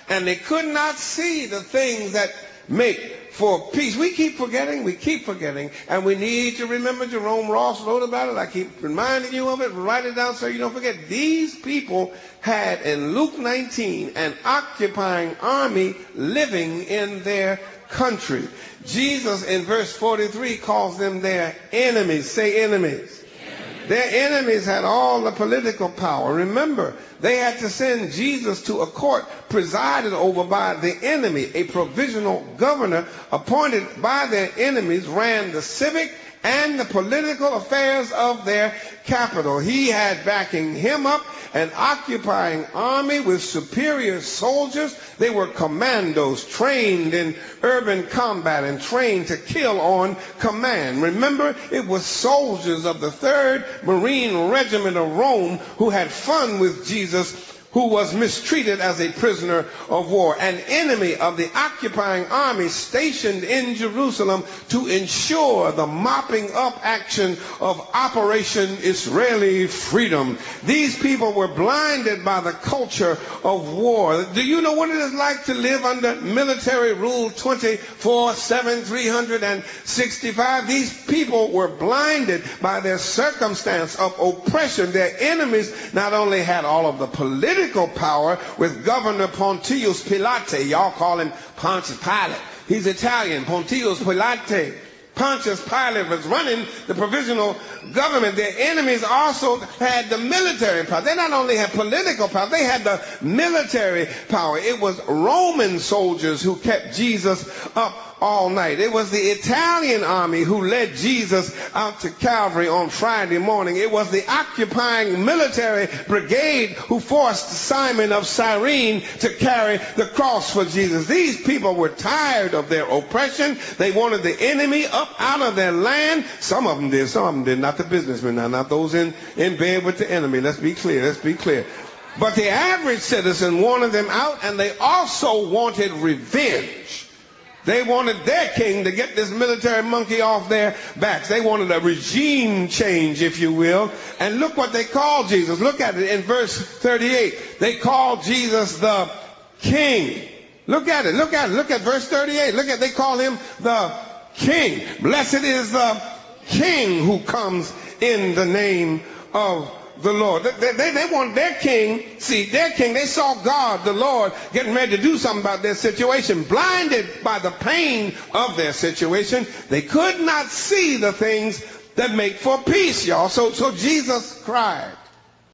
and they could not see the things that make for peace. We keep forgetting, and we need to remember. Jerome Ross wrote about it. I keep reminding you of it. Write it down so you don't forget. These people had in Luke 19 an occupying army living in their country. Jesus in verse 43 calls them their enemies. Say enemies. Their enemies had all the political power. Remember, they had to send Jesus to a court presided over by the enemy. A provisional governor appointed by their enemies ran the civic and the political affairs of their capital. He had backing him up an occupying army with superior soldiers. They were commandos trained in urban combat and trained to kill on command. Remember, it was soldiers of the 3rd Marine Regiment of Rome who had fun with Jesus, who was mistreated as a prisoner of war, an enemy of the occupying army stationed in Jerusalem to ensure the mopping up action of Operation Israeli Freedom. These people were blinded by the culture of war. Do you know what it is like to live under military rule 24/7, 365? These people were blinded by their circumstance of oppression. Their enemies not only had all of the political power with Governor Pontius Pilate. Y'all call him Pontius Pilate. He's Italian. Pontius Pilate. Pontius Pilate was running the provisional government. Their enemies also had the military power. They not only had political power, they had the military power. It was Roman soldiers who kept Jesus up all night. It was the Italian army who led Jesus out to Calvary on Friday morning. It was the occupying military brigade who forced Simon of Cyrene to carry the cross for Jesus. These people were tired of their oppression. They wanted the enemy up out of their land. Some of them did, not the businessmen, not those in bed with the enemy. Let's be clear. But the average citizen wanted them out, and they also wanted revenge. They wanted their king to get this military monkey off their backs. They wanted a regime change, if you will. And look what they called Jesus. Look at it in verse 38. They called Jesus the King. Look at it. Look at verse 38. They call him the King. Blessed is the King who comes in the name of the Lord. They want their king. See, their king, they saw God, the Lord, getting ready to do something about their situation. Blinded by the pain of their situation, they could not see the things that make for peace, y'all. So Jesus cried,